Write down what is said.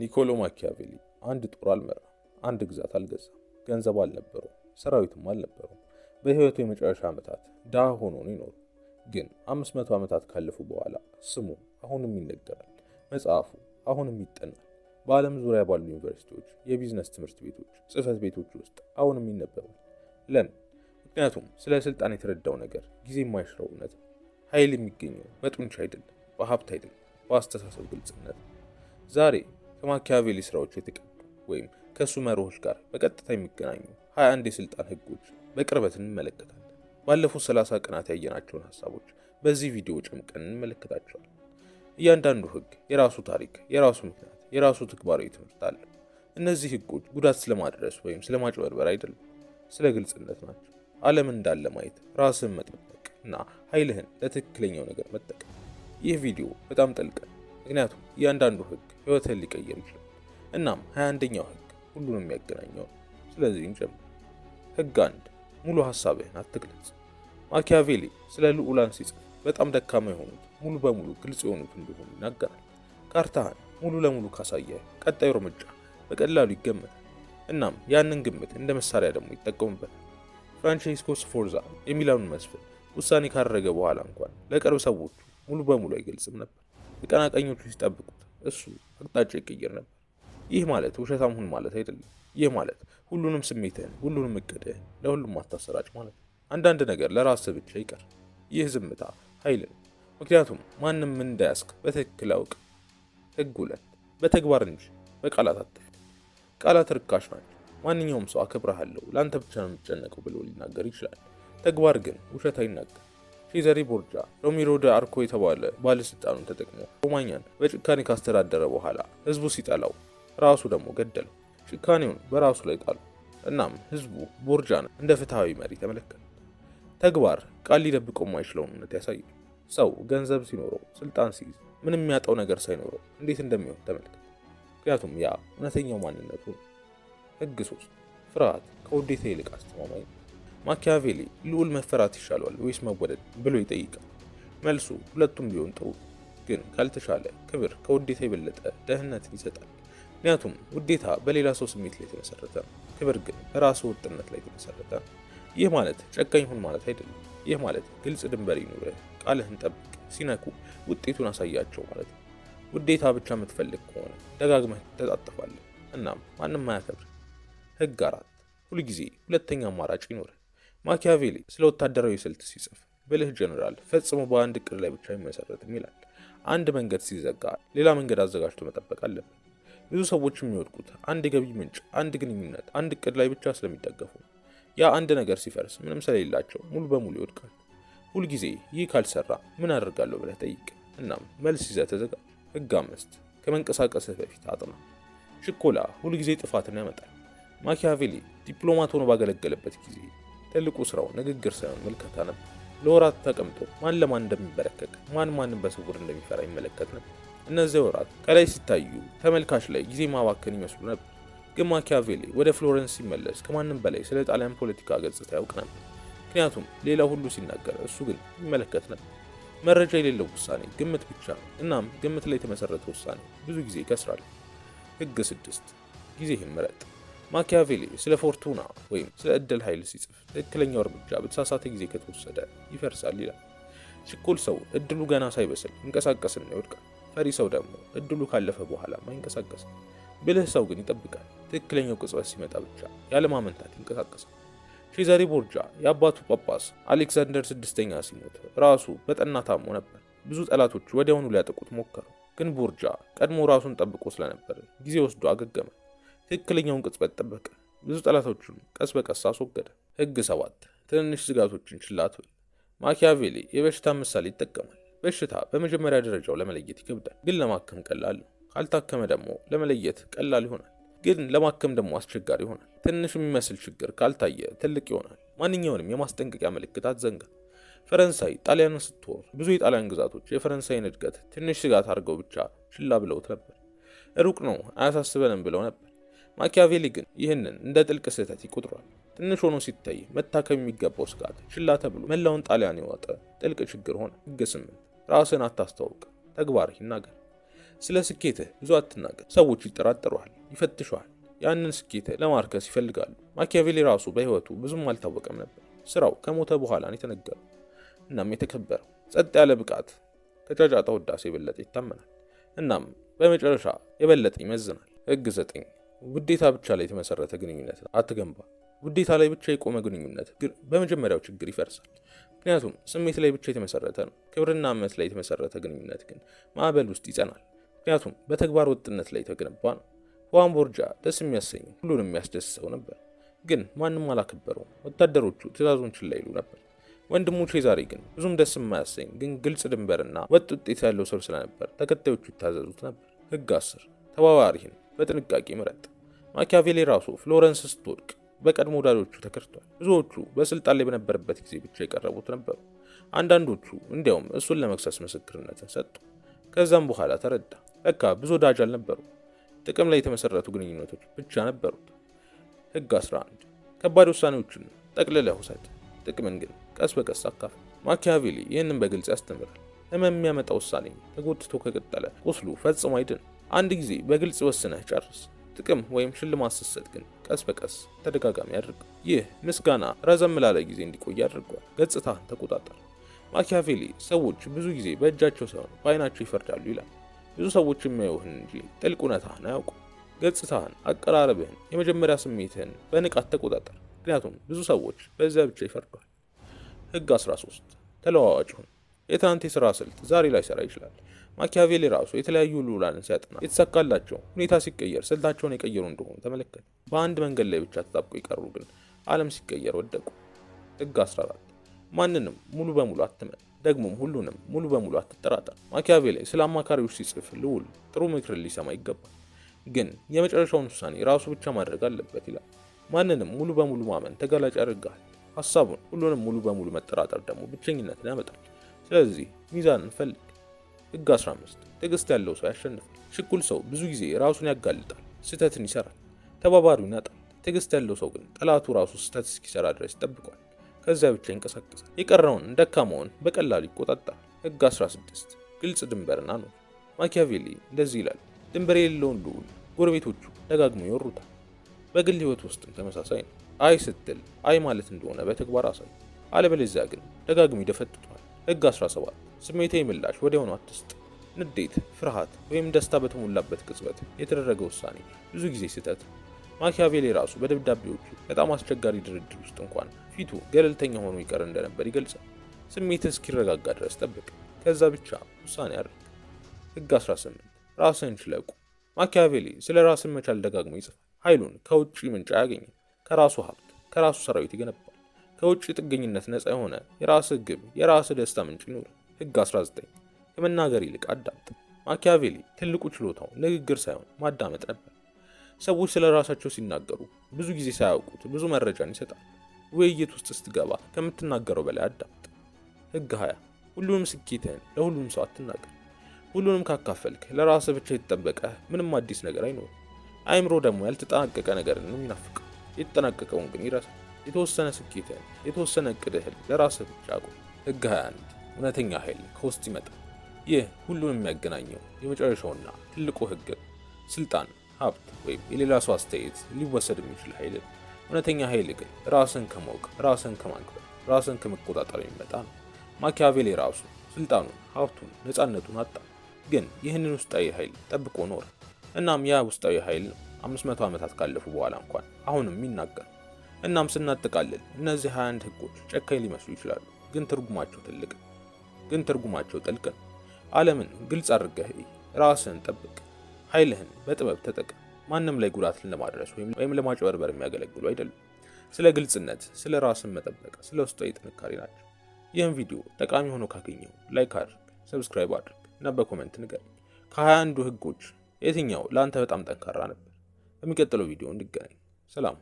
ኒኮሎ ማኪያቬሊ አንድ ጦር አልመራም፣ አንድ ግዛት አልገዛም፣ ገንዘብ አልነበረውም፣ ሰራዊትም አልነበረውም። በህይወቱ የመጨረሻ ዓመታት ድሃ ሆኖ ነው የኖረው። ግን 500 ዓመታት ካለፉ በኋላ ስሙ አሁንም ይነገራል፣ መጽሐፉ አሁንም ይጠናል። በዓለም ዙሪያ ባሉ ዩኒቨርሲቲዎች፣ የቢዝነስ ትምህርት ቤቶች፣ ጽህፈት ቤቶች ውስጥ አሁንም ይነበባል። ለምን? ምክንያቱም ስለ ስልጣን የተረዳው ነገር ጊዜ የማይሽረው እውነት ነው። ኃይል የሚገኘው በጡንቻ አይደለም፣ በሀብት አይደለም፣ በአስተሳሰብ ግልጽነት። ዛሬ ከማኪያቬሊ ስራዎች የተቀዱ ወይም ከሱ መርሆች ጋር በቀጥታ የሚገናኙ 21 የስልጣን ህጎች በቅርበት እንመለከታለን። ባለፉት 30 ቀናት ያየናቸውን ሐሳቦች በዚህ ቪዲዮ ጨምቀን እንመለከታቸዋለን። እያንዳንዱ ህግ የራሱ ታሪክ፣ የራሱ ምክንያት፣ የራሱ ተግባራዊ ትምህርት አለው። እነዚህ ህጎች ጉዳት ስለማድረስ ወይም ስለማጭበርበር አይደለም፣ ስለ ግልጽነት ናቸው። ዓለምን እንዳለ ማየት፣ ራስን መጠበቅ እና ኃይልህን ለትክክለኛው ነገር መጠቀም። ይህ ቪዲዮ በጣም ጥልቅ ነው፣ ምክንያቱም እያንዳንዱ ህግ ህይወትህን ሊቀየር ይችላል። እናም 21ኛው ህግ ሁሉንም የሚያገናኘው ነው። ስለዚህ እንጀምር። ህግ 1፣ ሙሉ ሐሳብህን አትግለጽ። ማኪያቬሊ ስለ ልዑላን ሲጽፍ በጣም ደካማ የሆኑት ሙሉ በሙሉ ግልጽ የሆኑት እንደሆኑ ይናገራል። ካርታህን ሙሉ ለሙሉ ካሳየህ ቀጣዩ እርምጃ በቀላሉ ይገመታል። እናም ያንን ግምት እንደ መሳሪያ ደግሞ ይጠቀሙበታል። ፍራንቼስኮ ስፎርዛ የሚለውን መስፍን ውሳኔ ካደረገ በኋላ እንኳን ለቅርብ ሰዎቹ ሙሉ በሙሉ አይገልጽም ነበር። ተቀናቃኞቹ ሲጠብቁት እሱ አቅጣጫ ይቀየር ነበር። ይህ ማለት ውሸታም ሁን ማለት አይደለም። ይህ ማለት ሁሉንም ስሜትህን፣ ሁሉንም እቅድህን ለሁሉም አታሰራጭ ማለት ነው። አንዳንድ ነገር ለራስህ ብቻ ይቀር። ይህ ዝምታ ኃይል ነው፣ ምክንያቱም ማንም ምን እንዳያስክ በትክክል አውቅ። ህግ 2፣ በተግባር እንጂ በቃላት አትፍረድ። ቃላት ርካሽ ናቸው። ማንኛውም ሰው አከብርሃለሁ፣ ለአንተ ብቻ ነው የምጨነቀው ብሎ ሊናገር ይችላል። ተግባር ግን ውሸት አይናገር። ቼዛሪ ቦርጃ ሮሚሮ ደ አርኮ የተባለ ባለስልጣኑን ተጠቅሞ ሮማኛን በጭካኔ ካስተዳደረ በኋላ ህዝቡ ሲጠላው ራሱ ደግሞ ገደለው። ጭካኔውን በራሱ ላይ ጣሉ። እናም ህዝቡ ቦርጃን እንደ ፍትሃዊ መሪ ተመለከተ። ተግባር ቃል ሊደብቀው የማይችለውን እውነት ያሳያል። ሰው ገንዘብ ሲኖረው፣ ስልጣን ሲይዝ፣ ምንም የሚያጣው ነገር ሳይኖረው እንዴት እንደሚሆን ተመልከት። ምክንያቱም ያ እውነተኛው ማንነቱ ነው። ህግ 3፣ ፍርሃት ከውዴታ ይልቅ አስተማማኝ ነው። ማኪያቬሊ ልዑል መፈራት ይሻለዋል ወይስ መወደድ ብሎ ይጠይቃል። መልሱ ሁለቱም ቢሆን ጥሩ፣ ግን ካልተሻለ ክብር ከውዴታ የበለጠ ደህንነትን ይሰጣል። ምክንያቱም ውዴታ በሌላ ሰው ስሜት ላይ የተመሰረተ ነው፣ ክብር ግን በራሱ ወጥነት ላይ የተመሰረተ ነው። ይህ ማለት ጨካኝ ሁን ማለት አይደለም። ይህ ማለት ግልጽ ድንበር ይኑርህ፣ ቃልህን ጠብቅ፣ ሲነኩ ውጤቱን አሳያቸው ማለት ነው። ውዴታ ብቻ የምትፈልግ ከሆነ ደጋግመህ ተጣጥፋለህ፣ እናም ማንም አያከብር። ህግ 4፣ ሁልጊዜ ሁለተኛ አማራጭ ይኖርህ። ማኪያቬሊ ስለ ወታደራዊ ስልት ሲጽፍ ብልህ ጀነራል ፈጽሞ በአንድ እቅድ ላይ ብቻ አይመሰረትም ይላል። አንድ መንገድ ሲዘጋ ሌላ መንገድ አዘጋጅቶ መጠበቅ አለበት። ብዙ ሰዎች የሚወድቁት አንድ የገቢ ምንጭ፣ አንድ ግንኙነት፣ አንድ እቅድ ላይ ብቻ ስለሚደገፉ፣ ያ አንድ ነገር ሲፈርስ ምንም ስለሌላቸው ሙሉ በሙሉ ይወድቃል። ሁልጊዜ ይህ ካልሰራ ምን አደርጋለሁ ብለህ ጠይቅ፣ እናም መልስ ይዘህ ተዘጋጅ። ህግ 5፣ ከመንቀሳቀስህ በፊት አጥና። ችኮላ ሁልጊዜ ጥፋትን ያመጣል። ማኪያቬሊ ዲፕሎማት ሆኖ ባገለገለበት ጊዜ ትልቁ ስራው ንግግር ሳይሆን ምልከታ ነበር። ለወራት ተቀምጦ ማን ለማን እንደሚበረከክ፣ ማንን በስውር እንደሚፈራ ይመለከት ነበር። እነዚህ ወራት ከላይ ሲታዩ ተመልካች ላይ ጊዜ ማባከን ይመስሉ ነበር። ግን ማኪያቬሊ ወደ ፍሎረንስ ሲመለስ ከማንም በላይ ስለ ጣሊያን ፖለቲካ ገጽታ ያውቅ ነበር። ምክንያቱም ሌላ ሁሉ ሲናገር እሱ ግን ይመለከት ነበር። መረጃ የሌለው ውሳኔ ግምት ብቻ ነው። እናም ግምት ላይ የተመሰረተ ውሳኔ ብዙ ጊዜ ይከስራል። ህግ 6፣ ጊዜህን ምረጥ። ማኪያቬሊ ስለ ፎርቱና ወይም ስለ እድል ኃይል ሲጽፍ ትክክለኛው እርምጃ በተሳሳተ ጊዜ ከተወሰደ ይፈርሳል ይላል። ችኩል ሰው እድሉ ገና ሳይበስል ይንቀሳቀስና ይወድቃል። ፈሪ ሰው ደግሞ እድሉ ካለፈ በኋላ አይንቀሳቀስም። ብልህ ሰው ግን ይጠብቃል። ትክክለኛው ቅጽበት ሲመጣ ብቻ ያለማመንታት ይንቀሳቀሳል። ቼዛሪ ቦርጃ የአባቱ ጳጳስ አሌክዛንደር 6ኛ ሲሞት ራሱ በጠና ታሞ ነበር። ብዙ ጠላቶች ወዲያውኑ ሊያጠቁት ሞከሩ፣ ግን ቦርጃ ቀድሞ ራሱን ጠብቆ ስለነበር ጊዜ ወስዶ አገገመ። ትክክለኛውን ቅጽበት ጠበቀ፣ ብዙ ጠላቶቹን ቀስ በቀስ አስወገደ። ህግ 7፣ ትንንሽ ስጋቶችን ችላ አትበል። ማኪያቬሊ የበሽታ ምሳሌ ይጠቀማል። በሽታ በመጀመሪያ ደረጃው ለመለየት ይከብዳል፣ ግን ለማከም ቀላል ነው። ካልታከመ ደግሞ ለመለየት ቀላል ይሆናል፣ ግን ለማከም ደግሞ አስቸጋሪ ይሆናል። ትንሽ የሚመስል ችግር ካልታየ ትልቅ ይሆናል። ማንኛውንም የማስጠንቀቂያ ምልክት አትዘንጋ። ፈረንሳይ ጣሊያንን ስትወር ብዙ የጣሊያን ግዛቶች የፈረንሳይን እድገት ትንሽ ስጋት አድርገው ብቻ ችላ ብለውት ነበር። ሩቅ ነው አያሳስበንም ብለው ነበር። ማኪያቬሊ ግን ይህንን እንደ ጥልቅ ስህተት ይቆጥራል። ትንሽ ሆኖ ሲታይ መታከም የሚገባው ስጋት ችላ ተብሎ መላውን ጣሊያን የዋጠ ጥልቅ ችግር ሆነ። ህግ 8፣ ራስን አታስተዋውቅ፣ ተግባርህ ይናገር። ስለ ስኬትህ ብዙ አትናገር። ሰዎች ይጠራጠሩሃል፣ ይፈትሹሃል፣ ያንን ስኬትህ ለማርከስ ይፈልጋሉ። ማኪያቬሊ ራሱ በህይወቱ ብዙም አልታወቀም ነበር። ስራው ከሞተ በኋላ ነው የተነገረው። እናም የተከበረው ጸጥ ያለ ብቃት ከጫጫታ ውዳሴ የበለጠ ይታመናል። እናም በመጨረሻ የበለጠ ይመዝናል። ህግ 9 ውዴታ ብቻ ላይ የተመሰረተ ግንኙነት አትገንባ። ውዴታ ላይ ብቻ የቆመ ግንኙነት ግን በመጀመሪያው ችግር ይፈርሳል። ምክንያቱም ስሜት ላይ ብቻ የተመሰረተ ነው። ክብርና እምነት ላይ የተመሰረተ ግንኙነት ግን ማዕበል ውስጥ ይጸናል። ምክንያቱም በተግባር ወጥነት ላይ የተገነባ ነው። ሁዋን ቦርጃ ደስ የሚያሰኝ ሁሉንም የሚያስደስተው ነበር፣ ግን ማንም አላከበረውም። ወታደሮቹ ትዕዛዙን ችላ ይሉ ነበር። ወንድሙ ቼዛሬ ግን ብዙም ደስ የማያሰኝ ግን ግልጽ ድንበርና ወጥ ውጤት ያለው ሰው ስለነበር ተከታዮቹ ይታዘዙት ነበር። ህግ 10 ተባባሪህን በጥንቃቄ ምረጥ። ማኪያቬሊ ራሱ ፍሎረንስ ስትወድቅ በቀድሞ ወዳጆቹ ተከርቷል። ብዙዎቹ በስልጣን ላይ በነበረበት ጊዜ ብቻ የቀረቡት ነበሩ። አንዳንዶቹ እንዲያውም እሱን ለመክሰስ ምስክርነትን ሰጡ። ከዛም በኋላ ተረዳ፣ ለካ ብዙ ወዳጅ አልነበሩ፣ ጥቅም ላይ የተመሰረቱ ግንኙነቶች ብቻ ነበሩት። ህግ 11 ከባድ ውሳኔዎችን ጠቅልለህ ውሰድ፣ ጥቅምን ግን ቀስ በቀስ አካፍል። ማኪያቬሊ ይህንን በግልጽ ያስተምራል። ህመም የሚያመጣ ውሳኔ ተጎትቶ ከቀጠለ ቁስሉ ፈጽሞ አይድን። አንድ ጊዜ በግልጽ ወስነህ ጨርስ። ጥቅም ወይም ሽልማት ስትሰጥ ግን ቀስ በቀስ ተደጋጋሚ አድርግ። ይህ ምስጋና ረዘም ላለ ጊዜ እንዲቆይ አድርጓል። ገጽታህን ተቆጣጠር። ማኪያቬሊ ሰዎች ብዙ ጊዜ በእጃቸው ሳይሆን በአይናቸው ይፈርዳሉ ይላል። ብዙ ሰዎች የሚያዩህን እንጂ ጥልቅ እውነታህን አያውቁም። ገጽታህን፣ አቀራረብህን፣ የመጀመሪያ ስሜትህን በንቃት ተቆጣጠር። ምክንያቱም ብዙ ሰዎች በዚያ ብቻ ይፈርዷል። ህግ 13 ተለዋዋጭ ሁን። የትናንት የሥራ ስልት ዛሬ ላይ ሰራ ይችላል። ማኪያቬሊ ራሱ የተለያዩ ልዑላንን ሲያጠና የተሳካላቸው ሁኔታ ሲቀየር ስልታቸውን የቀየሩ እንደሆኑ ተመለከተ። በአንድ መንገድ ላይ ብቻ ተጣብቆ የቀሩ ግን ዓለም ሲቀየር ወደቁ። ህግ 14 ማንንም ሙሉ በሙሉ አትመን፣ ደግሞም ሁሉንም ሙሉ በሙሉ አትጠራጠር። ማኪያቬሊ ስለ አማካሪዎች ሲጽፍ ልዑል ጥሩ ምክር ሊሰማ ይገባል፣ ግን የመጨረሻውን ውሳኔ ራሱ ብቻ ማድረግ አለበት ይላል። ማንንም ሙሉ በሙሉ ማመን ተጋላጭ ያደርጋል። ሐሳቡን ሁሉንም ሙሉ በሙሉ መጠራጠር ደግሞ ብቸኝነትን ያመጣል። ስለዚህ ሚዛንን ፈልግ። ህግ 15 ትዕግስት ያለው ሰው ያሸንፋል። ችኩል ሰው ብዙ ጊዜ ራሱን ያጋልጣል፣ ስህተትን ይሰራል፣ ተባባሪውን ያጣል። ትዕግስት ያለው ሰው ግን ጠላቱ ራሱ ስህተት እስኪሰራ ድረስ ይጠብቋል። ከዚያ ብቻ ይንቀሳቀሳል። የቀረውን ደካማውን በቀላሉ ይቆጣጠራል። ህግ 16 ግልጽ ድንበርን አኑር። ማኪያቬሊ እንደዚህ ይላል፣ ድንበር የሌለውን ልዑል ጎረቤቶቹ ደጋግሞ ይወሩታል። በግል ህይወት ውስጥም ተመሳሳይ ነው። አይ ስትል አይ ማለት እንደሆነ በተግባር አሳይ፣ አለበለዚያ ግን ደጋግሞ ይደፈጥጧል። ህግ 17 ስሜታዊ ምላሽ ወዲያውኑ አትስጥ። ንዴት፣ ፍርሃት ወይም ደስታ በተሞላበት ቅጽበት የተደረገ ውሳኔ ብዙ ጊዜ ስህተት ነው። ማኪያቬሊ ራሱ በደብዳቤዎቹ በጣም አስቸጋሪ ድርድር ውስጥ እንኳን ፊቱ ገለልተኛ ሆኖ ይቀር እንደነበር ይገልጻል። ስሜት እስኪረጋጋ ድረስ ጠብቅ፣ ከዛ ብቻ ውሳኔ አድርግ። ህግ 18 ራስን ችለቁ። ማኪያቬሊ ስለ ራስን መቻል ደጋግሞ ይጽፋል። ኃይሉን ከውጭ ምንጭ አያገኝም። ከራሱ ሀብት፣ ከራሱ ሰራዊት ይገነባል። ከውጭ ጥገኝነት ነፃ የሆነ የራስህ ግብ፣ የራስህ ደስታ ምንጭ ይኑር። ህግ 19 ከመናገር ይልቅ አዳምጥ። ማኪያቬሊ ትልቁ ችሎታው ንግግር ሳይሆን ማዳመጥ ነበር። ሰዎች ስለ ራሳቸው ሲናገሩ ብዙ ጊዜ ሳያውቁት ብዙ መረጃን ይሰጣል። ውይይት ውስጥ ስትገባ ከምትናገረው በላይ አዳምጥ። ህግ 20 ሁሉንም ስኬትህን ለሁሉም ሰው አትናገር። ሁሉንም ካካፈልክ ለራስህ ብቻ የተጠበቀ ምንም አዲስ ነገር አይኖርም። አእምሮ ደግሞ ያልተጠናቀቀ ነገርን ነው የሚናፍቀው። የተጠናቀቀውን ግን ይረሳል። የተወሰነ ስኬትህን፣ የተወሰነ እቅድህን ለራስህ ብቻ አቁም። ህግ 21 እውነተኛ ኃይል ከውስጥ ይመጣል። ይህ ሁሉንም የሚያገናኘው የመጨረሻውና ትልቁ ህግ ስልጣን፣ ሀብት ወይም የሌላ ሰው አስተያየት ሊወሰድ የሚችል ኃይል። እውነተኛ ኃይል ግን ራስን ከማወቅ፣ ራስን ከማክበር፣ ራስን ከመቆጣጠር የሚመጣ ነው። ማኪያቬሊ ራሱ ስልጣኑን፣ ሀብቱን፣ ነፃነቱን አጣ፣ ግን ይህንን ውስጣዊ ኃይል ጠብቆ ኖረ። እናም ያ ውስጣዊ ኃይል ነው 500 ዓመታት ካለፉ በኋላ እንኳን አሁንም የሚናገር። እናም ስናጠቃልል እነዚህ 21 ህጎች ጨካኝ ሊመስሉ ይችላሉ፣ ግን ትርጉማቸው ትልቅ ነው። ግን ትርጉማቸው ጥልቅ ነው። ዓለምን ግልጽ አድርገህ ራስህን ጠብቅ፣ ኃይልህን በጥበብ ተጠቀም። ማንም ላይ ጉዳትን ለማድረስ ወይም ለማጭበርበር የሚያገለግሉ አይደሉም። ስለ ግልጽነት፣ ስለ ራስን መጠበቅ፣ ስለ ውስጣዊ ጥንካሬ ናቸው። ይህን ቪዲዮ ጠቃሚ ሆኖ ካገኘው ላይክ አድርግ፣ ሰብስክራይብ አድርግ እና በኮሜንት ንገረኝ። ከ21ዱ ህጎች የትኛው ለአንተ በጣም ጠንካራ ነበር? በሚቀጥለው ቪዲዮ እንገናኝ። ሰላም።